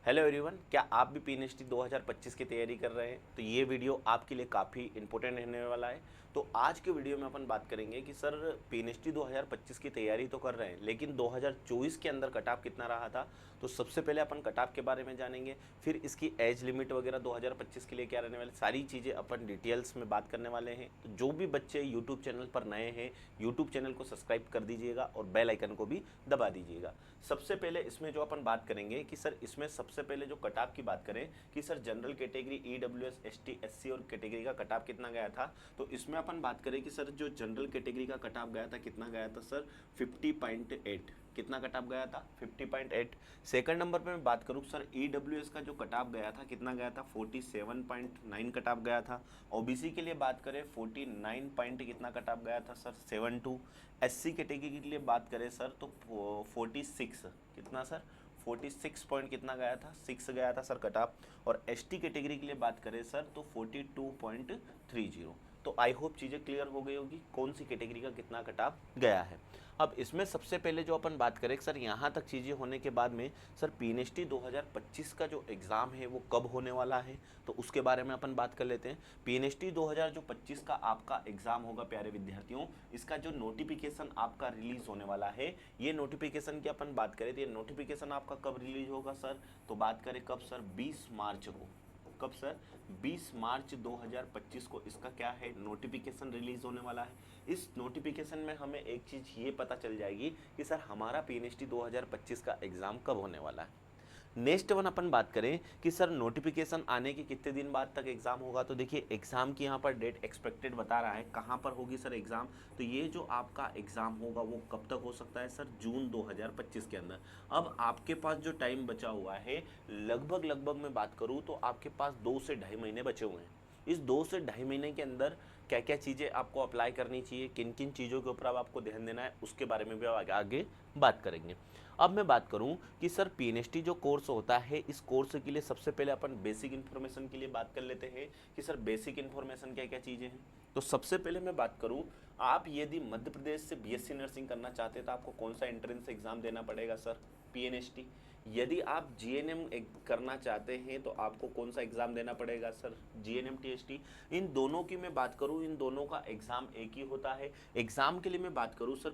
Hello everyone, क्या आप भी पीएनएसटी 2025 की तैयारी कर रहे हैं? तो ये वीडियो आपके लिए काफ़ी इंपॉर्टेंट रहने वाला है। तो आज के वीडियो में अपन बात करेंगे कि सर पीएनएसटी 2025 की तैयारी तो कर रहे हैं, लेकिन 2024 के अंदर कट ऑफ कितना रहा था। तो सबसे पहले अपन कट ऑफ के बारे में जानेंगे, फिर इसकी एज लिमिट वगैरह 2025 के लिए क्या रहने वाले, सारी चीज़ें अपन डिटेल्स में बात करने वाले हैं। तो जो भी बच्चे यूट्यूब चैनल पर नए हैं, यूट्यूब चैनल को सब्सक्राइब कर दीजिएगा और बेल आइकन को भी दबा दीजिएगा। सबसे पहले इसमें जो अपन बात करेंगे कि सर इसमें सबसे पहले जो कट ऑफ की बात करें कि sir general category, EWS, ST, SC और कैटेगरी का कट ऑफ कितना गया था। तो इसमें अपन बात करें कि सर जो जनरल कैटेगरी का कट ऑफ गया था, कितना गया था सर 50.8। कितना कट ऑफ गया था 50.8। सेकंड नंबर पे मैं बात करूँ सर ईडब्ल्यूएस का जो कट ऑफ गया था, कितना गया था 47.9 कट ऑफ गया था। ओबीसी के लिए बात करें 49 पॉइंट कितना कट ऑफ गया था सर 72। एससी कैटेगरी के लिए बात करें सर तो 46 कितना सर 46 पॉइंट कितना गया था 6 गया था सर कट ऑफ। और एसटी कैटेगरी के लिए बात करें सर तो 42.30। तो आई होप चीज़ें क्लियर हो गई होगी कौन सी कैटेगरी का कितना कट ऑफ गया है। अब इसमें सबसे पहले जो अपन बात करें सर यहाँ तक चीज़ें होने के बाद में सर पीएनएसटी 2025 का जो एग्ज़ाम है वो कब होने वाला है, तो उसके बारे में अपन बात कर लेते हैं। पीएनएसटी 2025 का आपका एग्ज़ाम होगा प्यारे विद्यार्थियों, इसका जो नोटिफिकेशन आपका रिलीज़ होने वाला है, ये नोटिफिकेशन की अपन बात करें तो ये नोटिफिकेशन आपका कब रिलीज होगा सर, तो बात करें कब सर 20 मार्च को। कब सर 20 मार्च 2025 को इसका क्या है नोटिफिकेशन रिलीज होने वाला है। इस नोटिफिकेशन में हमें एक चीज़ ये पता चल जाएगी कि सर हमारा पीएनएसटी 2025 का एग्ज़ाम कब होने वाला है। नेक्स्ट वन अपन बात करें कि सर नोटिफिकेशन आने के कितने दिन बाद तक एग्ज़ाम होगा। तो देखिए एग्ज़ाम की यहाँ पर डेट एक्सपेक्टेड बता रहा है, कहाँ पर होगी सर एग्ज़ाम। तो ये जो आपका एग्ज़ाम होगा वो कब तक हो सकता है सर जून 2025 के अंदर। अब आपके पास जो टाइम बचा हुआ है लगभग लगभग मैं बात करूँ तो आपके पास 2 से ढाई महीने बचे हुए हैं। इस 2 से ढाई महीने के अंदर क्या क्या चीज़ें आपको अप्लाई करनी चाहिए, किन किन चीज़ों के ऊपर अब आपको ध्यान देना है, उसके बारे में भी आगे बात करेंगे। अब मैं बात करूं कि सर पीएनएसटी जो कोर्स होता है, इस कोर्स के लिए सबसे पहले अपन बेसिक इन्फॉर्मेशन के लिए बात कर लेते हैं कि सर बेसिक इन्फॉर्मेशन क्या क्या चीज़ें हैं। तो सबसे पहले मैं बात करूं, आप यदि मध्य प्रदेश से बीएससी नर्सिंग करना चाहते हैं तो आपको कौन सा एंट्रेंस एग्जाम देना पड़ेगा सर पीएनएसटी। यदि आप जीएनएम करना चाहते हैं तो आपको कौन सा एग्ज़ाम देना पड़ेगा सर जीएनएम टीएसटी। इन दोनों की मैं बात करूं, इन दोनों का एग्ज़ाम एक ही होता है। एग्ज़ाम के लिए मैं बात करूं सर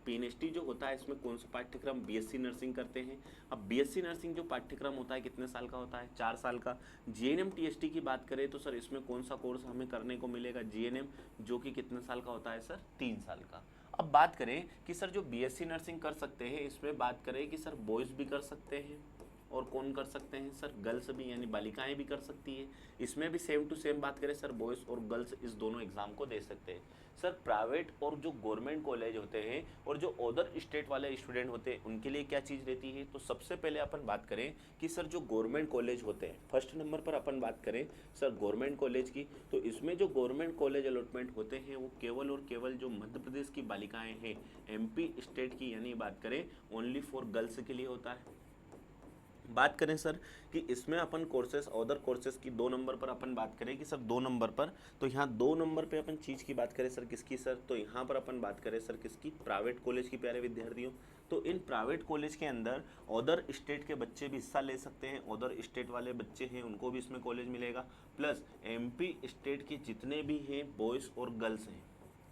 पीएनएसटी जो होता है इसमें कौन सा पाठ्यक्रम बीएससी नर्सिंग करते हैं। अब बीएससी नर्सिंग जो पाठ्यक्रम होता है कितने साल का होता है 4 साल का। जीएनएम टीएसटी की बात करें तो सर इसमें कौन सा कोर्स हमें करने को मिलेगा जीएनएम, जो कि कितने साल का होता है सर 3 साल का। अब बात करें कि सर जो बीएससी नर्सिंग कर सकते हैं, इसमें बात करें कि सर बॉयज़ भी कर सकते हैं और कौन कर सकते हैं सर गर्ल्स भी, यानी बालिकाएं भी कर सकती है। इसमें भी सेम टू सेम बात करें सर बॉयज़ और गर्ल्स इस दोनों एग्ज़ाम को दे सकते हैं। सर प्राइवेट और जो गवर्नमेंट कॉलेज होते हैं और जो अदर स्टेट वाले स्टूडेंट होते हैं उनके लिए क्या चीज़ रहती है। तो सबसे पहले अपन बात करें कि सर जो गवर्नमेंट कॉलेज होते हैं, फर्स्ट नंबर पर अपन बात करें सर गवर्नमेंट कॉलेज की, तो इसमें जो गवर्नमेंट कॉलेज अलॉटमेंट होते हैं वो केवल और केवल जो मध्य प्रदेश की बालिकाएं हैं, एमपी स्टेट की, यानी बात करें ओनली फॉर गर्ल्स के लिए होता है। बात करें सर कि इसमें अपन कोर्सेस अदर कोर्सेज की 2 नंबर पर अपन बात करें कि सर 2 नंबर पर, तो यहाँ 2 नंबर पे अपन चीज़ की बात करें सर किसकी सर, तो यहाँ पर अपन बात करें सर किसकी, प्राइवेट कॉलेज की प्यारे विद्यार्थियों। तो इन प्राइवेट कॉलेज के अंदर अदर स्टेट के बच्चे भी हिस्सा ले सकते हैं, अदर स्टेट वाले बच्चे हैं उनको भी इसमें कॉलेज मिलेगा। प्लस एमपी स्टेट के जितने भी हैं बॉयज़ और गर्ल्स हैं,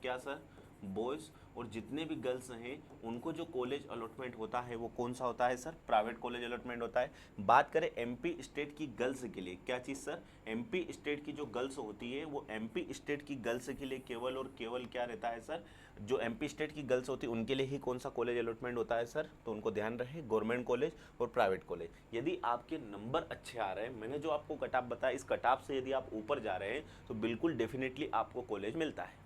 क्या सर बॉयज़ और जितने भी गर्ल्स हैं उनको जो कॉलेज अलॉटमेंट होता है वो कौन सा होता है सर प्राइवेट कॉलेज अलॉटमेंट होता है। बात करें एमपी स्टेट की गर्ल्स के लिए, क्या चीज़ सर एमपी स्टेट की जो गर्ल्स होती है वो एमपी स्टेट की गर्ल्स के लिए केवल और केवल क्या रहता है सर, जो एमपी स्टेट की गर्ल्स होती है उनके लिए ही कौन सा कॉलेज अलॉटमेंट होता है सर। तो उनको ध्यान रहे गवर्नमेंट कॉलेज और प्राइवेट कॉलेज। यदि आपके नंबर अच्छे आ रहे हैं, मैंने जो आपको कट ऑफ बताया इस कट ऑफ से यदि आप ऊपर जा रहे हैं तो बिल्कुल डेफिनेटली आपको कॉलेज मिलता है।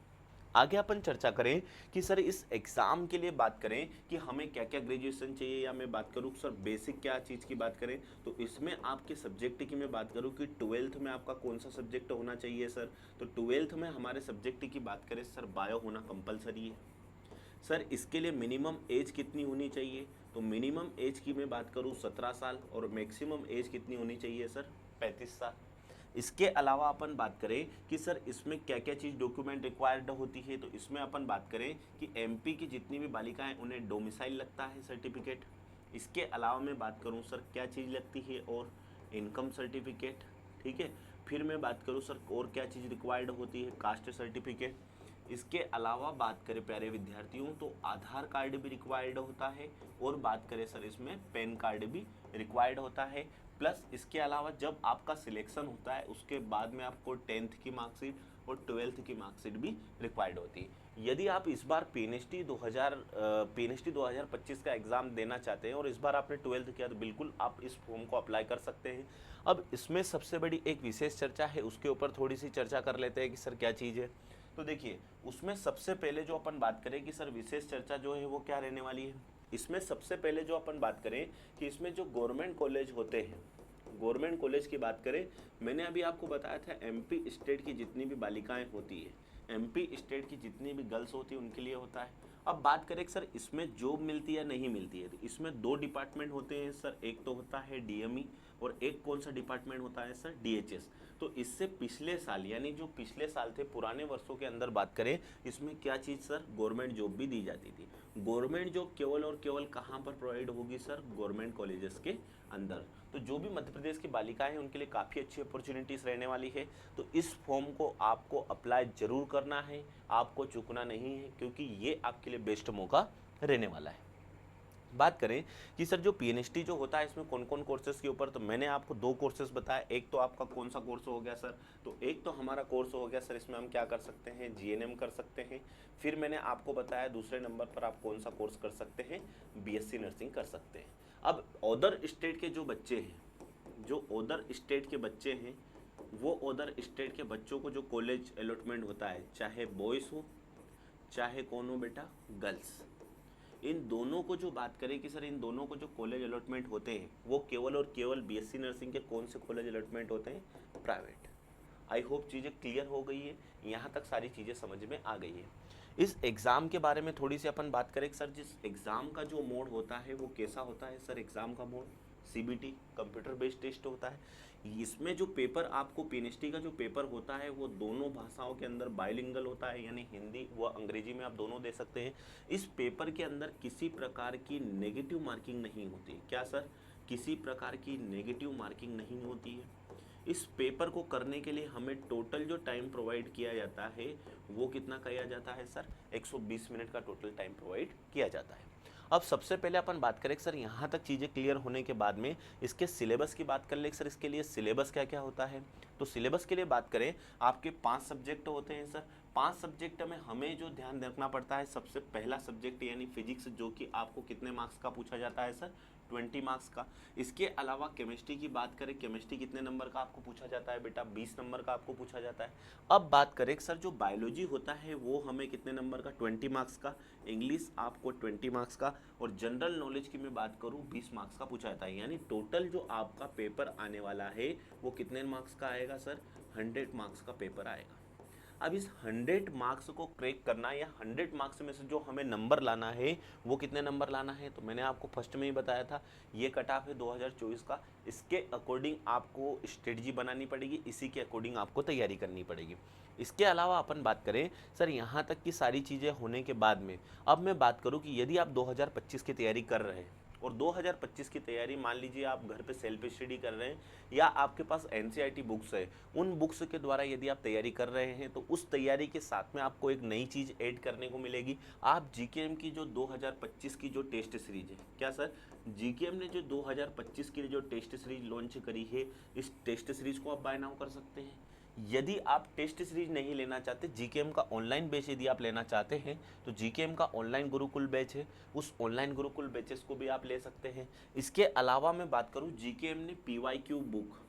आगे अपन चर्चा करें कि सर इस एग्ज़ाम के लिए बात करें कि हमें क्या क्या ग्रेजुएशन चाहिए, या मैं बात करूँ सर बेसिक क्या चीज़ की बात करें तो इसमें आपके सब्जेक्ट की मैं बात करूँ कि 12th में आपका कौन सा सब्जेक्ट होना चाहिए सर। तो 12th में हमारे सब्जेक्ट की बात करें सर बायो होना कंपलसरी है। सर इसके लिए मिनिमम एज कितनी होनी चाहिए, तो मिनिमम एज की मैं बात करूँ 17 साल और मैक्सिमम एज कितनी होनी चाहिए सर 35 साल। इसके अलावा अपन बात करें कि सर इसमें क्या क्या चीज़ डॉक्यूमेंट रिक्वायर्ड होती है, तो इसमें अपन बात करें कि एमपी की जितनी भी बालिकाएं उन्हें डोमिसाइल लगता है सर्टिफिकेट, इसके अलावा मैं बात करूं सर क्या चीज़ लगती है, और इनकम सर्टिफिकेट, ठीक है। फिर मैं बात करूं सर और क्या चीज़ रिक्वायर्ड होती है, कास्ट सर्टिफिकेट। इसके अलावा बात करें प्यारे विद्यार्थियों तो आधार कार्ड भी रिक्वायर्ड होता है, और बात करें सर इसमें पैन कार्ड भी रिक्वायर्ड होता है। प्लस इसके अलावा जब आपका सिलेक्शन होता है उसके बाद में आपको 10th की मार्कशीट और 12th की मार्कशीट भी रिक्वायर्ड होती है। यदि आप इस बार पीएनएसटी 2025 का एग्ज़ाम देना चाहते हैं और इस बार आपने 12th किया तो बिल्कुल आप इस फॉर्म को अप्लाई कर सकते हैं। अब इसमें सबसे बड़ी एक विशेष चर्चा है, उसके ऊपर थोड़ी सी चर्चा कर लेते हैं कि सर क्या चीज़ है। तो देखिए उसमें सबसे पहले जो अपन बात करें कि सर विशेष चर्चा जो है वो क्या रहने वाली है, इसमें सबसे पहले जो अपन बात करें कि इसमें जो गवर्नमेंट कॉलेज होते हैं, गवर्नमेंट कॉलेज की बात करें, मैंने अभी आपको बताया था एमपी स्टेट की जितनी भी बालिकाएं होती है, एमपी स्टेट की जितनी भी गर्ल्स होती है उनके लिए होता है। अब बात करें कि सर इसमें जॉब मिलती है नहीं मिलती है, तो इसमें दो डिपार्टमेंट होते हैं सर, एक तो होता है डीएमई और एक कौन सा डिपार्टमेंट होता है सर, डीएचएस। तो इससे पिछले साल यानी जो पिछले साल थे पुराने वर्षों के अंदर बात करें, इसमें क्या चीज़ सर, गवर्नमेंट जॉब भी दी जाती थी। गवर्नमेंट जॉब केवल और केवल कहाँ पर प्रोवाइड होगी सर, गवर्नमेंट कॉलेजेस के अंदर। तो जो भी मध्य प्रदेश की बालिकाएं हैं उनके लिए काफ़ी अच्छी अपॉर्चुनिटीज़ रहने वाली है। तो इस फॉर्म को आपको अप्लाई ज़रूर करना है, आपको चूकना नहीं है, क्योंकि ये आपके लिए बेस्ट मौका रहने वाला है। बात करें कि सर जो पीएनएसटी जो होता है इसमें कौन कौन कोर्सेज के ऊपर, तो मैंने आपको दो कोर्सेज बताया। एक तो आपका कौन सा कोर्स हो गया सर, तो एक तो हमारा कोर्स हो गया सर, इसमें हम क्या कर सकते हैं, जीएनएम कर सकते हैं। फिर मैंने आपको बताया दूसरे नंबर पर आप कौन सा कोर्स कर सकते हैं, बीएससी नर्सिंग कर सकते हैं। अब अदर स्टेट के जो बच्चे हैं, जो अदर स्टेट के बच्चे हैं, वो अदर स्टेट के बच्चों को जो कॉलेज अलॉटमेंट होता है, चाहे बॉयज़ हो चाहे कौन हो बेटा, गर्ल्स, इन दोनों को जो बात करें कि सर इन दोनों को जो कॉलेज अलॉटमेंट होते हैं वो केवल और केवल बीएससी नर्सिंग के कौन से कॉलेज अलॉटमेंट होते हैं, प्राइवेट। आई होप चीज़ें क्लियर हो गई है, यहाँ तक सारी चीज़ें समझ में आ गई है। इस एग्ज़ाम के बारे में थोड़ी सी अपन बात करें कि सर जिस एग्ज़ाम का जो मोड होता है वो कैसा होता है सर, एग्ज़ाम का mode CBT computer based test होता है। इसमें जो पेपर आपको पीएनएसटी का जो पेपर होता है वो दोनों भाषाओं के अंदर बाइलिंगुअल होता है, यानी हिंदी व अंग्रेजी में आप दोनों दे सकते हैं। इस पेपर के अंदर किसी प्रकार की नेगेटिव मार्किंग नहीं होती। क्या सर, किसी प्रकार की नेगेटिव मार्किंग नहीं होती है। इस पेपर को करने के लिए हमें टोटल जो टाइम प्रोवाइड किया जाता है वो कितना किया जाता है सर, 120 मिनट का टोटल टाइम प्रोवाइड किया जाता है। अब सबसे पहले अपन बात करें सर, यहाँ तक चीज़ें क्लियर होने के बाद में इसके सिलेबस की बात कर ले सर, इसके लिए सिलेबस क्या क्या होता है। तो सिलेबस के लिए बात करें, आपके 5 सब्जेक्ट होते हैं सर। 5 सब्जेक्ट में हमें जो ध्यान रखना पड़ता है, सबसे पहला सब्जेक्ट यानी फिजिक्स, जो कि आपको कितने मार्क्स का पूछा जाता है सर, 20 मार्क्स का। इसके अलावा केमिस्ट्री की बात करें, केमिस्ट्री कितने नंबर का आपको पूछा जाता है बेटा, 20 नंबर का आपको पूछा जाता है। अब बात करें सर जो बायोलॉजी होता है वो हमें कितने नंबर का, 20 मार्क्स का। इंग्लिश आपको 20 मार्क्स का, और जनरल नॉलेज की मैं बात करूँ 20 मार्क्स का पूछा जाता है। यानी टोटल जो आपका पेपर आने वाला है वो कितने मार्क्स का आएगा सर, 100 मार्क्स का पेपर आएगा। अब इस 100 मार्क्स को क्रैक करना, या 100 मार्क्स में से जो हमें नंबर लाना है वो कितने नंबर लाना है, तो मैंने आपको फर्स्ट में ही बताया था, ये कट ऑफ है 2024 का। इसके अकॉर्डिंग आपको स्ट्रेटजी बनानी पड़ेगी, इसी के अकॉर्डिंग आपको तैयारी करनी पड़ेगी। इसके अलावा अपन बात करें सर, यहाँ तक की सारी चीज़ें होने के बाद में अब मैं बात करूँ कि यदि आप 2025 की तैयारी कर रहे हैं और 2025 की तैयारी, मान लीजिए आप घर पे सेल्फ स्टडी कर रहे हैं या आपके पास एनसीईआरटी बुक्स है, उन बुक्स के द्वारा यदि आप तैयारी कर रहे हैं तो उस तैयारी के साथ में आपको एक नई चीज़ ऐड करने को मिलेगी। आप जीकेएम की जो 2025 की जो टेस्ट सीरीज है, क्या सर, जीकेएम ने जो 2025 की जो टेस्ट सीरीज लॉन्च करी है, इस टेस्ट सीरीज को आप बाय नाउ कर सकते हैं। यदि आप टेस्ट सीरीज नहीं लेना चाहते, जीकेएम का ऑनलाइन बैच यदि आप लेना चाहते हैं तो जीकेएम का ऑनलाइन गुरुकुल बैच है, उस ऑनलाइन गुरुकुल बैचेस को भी आप ले सकते हैं। इसके अलावा मैं बात करूं, जीकेएम ने पीवाईक्यू बुक,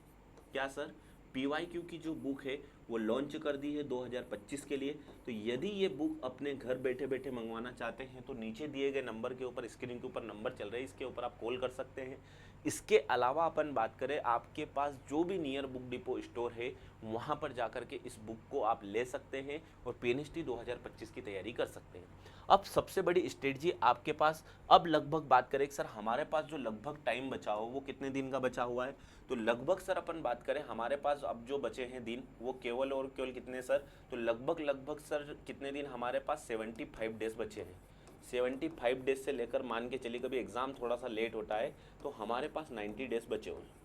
क्या सर, पीवाईक्यू की जो बुक है वो लॉन्च कर दी है 2025 के लिए। तो यदि ये बुक अपने घर बैठे बैठे मंगवाना चाहते हैं तो नीचे दिए गए नंबर के ऊपर, स्क्रीन के ऊपर नंबर चल रहे हैं, इसके ऊपर आप कॉल कर सकते हैं। इसके अलावा अपन बात करें, आपके पास जो भी नियर बुक डिपो स्टोर है वहाँ पर जाकर के इस बुक को आप ले सकते हैं और पीएनएसटी 2025 की तैयारी कर सकते हैं। अब सबसे बड़ी स्ट्रेटजी आपके पास, अब लगभग बात करें सर, हमारे पास जो लगभग टाइम बचा हो वो कितने दिन का बचा हुआ है, तो लगभग सर अपन बात करें हमारे पास अब जो बचे हैं दिन वो केवल और केवल कितने सर, तो लगभग सर कितने दिन हमारे पास, 75 डेज बचे हैं। 75 डेज से लेकर मान के चलिए कभी एग्ज़ाम थोड़ा सा लेट होता है तो हमारे पास 90 डेज बचे हुए हैं।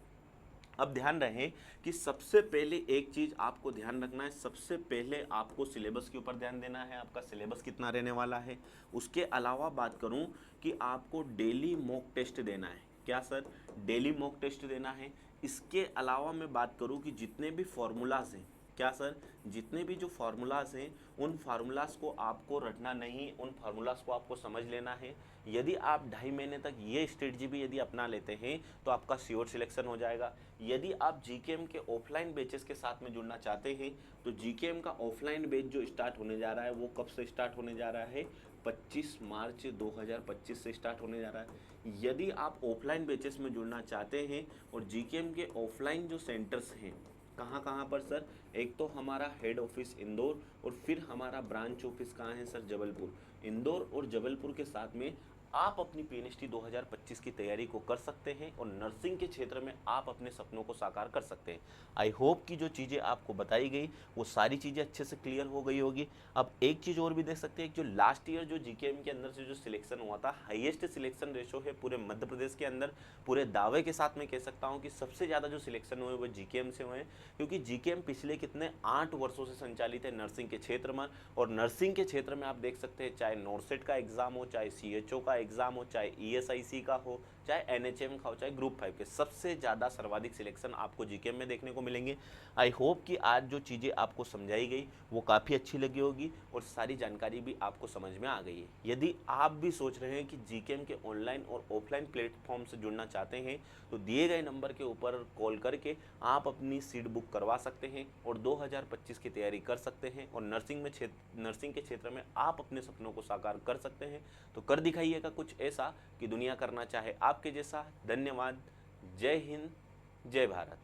अब ध्यान रहे कि सबसे पहले एक चीज़ आपको ध्यान रखना है, सबसे पहले आपको सिलेबस के ऊपर ध्यान देना है, आपका सिलेबस कितना रहने वाला है। उसके अलावा बात करूं कि आपको डेली मॉक टेस्ट देना है। क्या सर? डेली मॉक टेस्ट देना है। इसके अलावा मैं बात करूं कि जितने भी फॉर्मूलाज हैं, क्या सर, जितने भी जो फार्मूलाज हैं उन फार्मूलाज को आपको रटना नहीं, उन फार्मूलाज को आपको समझ लेना है। यदि आप 2.5 महीने तक ये स्ट्रेटजी भी यदि अपना लेते हैं तो आपका श्योर सिलेक्शन हो जाएगा। यदि आप जीकेएम के ऑफलाइन बैचेस के साथ में जुड़ना चाहते हैं तो जीकेएम का ऑफलाइन बैच जो स्टार्ट होने जा रहा है वो कब से स्टार्ट होने जा रहा है? 25 मार्च 2025 से स्टार्ट होने जा रहा है। यदि आप ऑफलाइन बैचेस में जुड़ना चाहते हैं और जीकेएम के ऑफलाइन जो सेंटर्स हैं, कहाँ कहाँ पर सर? एक तो हमारा हेड ऑफिस इंदौर और फिर हमारा ब्रांच ऑफिस कहाँ है सर? जबलपुर। इंदौर और जबलपुर के साथ में आप अपनी पीएनएसटी 2025 की तैयारी को कर सकते हैं और नर्सिंग के क्षेत्र में आप अपने सपनों को साकार कर सकते हैं। आई होप कि जो चीज़ें आपको बताई गई वो सारी चीज़ें अच्छे से क्लियर हो गई होगी। अब एक चीज़ और भी देख सकते हैं, जो लास्ट ईयर जो जीकेएम के अंदर से जो सिलेक्शन हुआ था, हाईएस्ट सिलेक्शन रेशो है पूरे मध्य प्रदेश के अंदर। पूरे दावे के साथ मैं कह सकता हूँ कि सबसे ज़्यादा जो सिलेक्शन हुए वो जीकेएम से हुए हैं, क्योंकि जीकेएम पिछले कितने 8 वर्षों से संचालित है नर्सिंग के क्षेत्र में। और नर्सिंग के क्षेत्र में आप देख सकते हैं, चाहे नॉर्सेट का एग्जाम हो, चाहे सीएचओ का एग्जाम हो, चाहे ईएसआईसी का हो, चाहे एनएचएम का हो, चाहे ग्रुप 5 के, सबसे ज़्यादा सर्वाधिक सिलेक्शन आपको जीकेएम में देखने को मिलेंगे। आई होप कि आज जो चीज़ें आपको समझाई गई वो काफ़ी अच्छी लगी होगी और सारी जानकारी भी आपको समझ में आ गई है। यदि आप भी सोच रहे हैं कि जीकेएम के ऑनलाइन और ऑफलाइन प्लेटफॉर्म से जुड़ना चाहते हैं तो दिए गए नंबर के ऊपर कॉल करके आप अपनी सीट बुक करवा सकते हैं और 2025 की तैयारी कर सकते हैं और नर्सिंग के क्षेत्र में आप अपने सपनों को साकार कर सकते हैं। तो कर दिखाइएगा कुछ ऐसा कि दुनिया करना चाहे आपके जैसा। धन्यवाद। जय हिंद, जय भारत।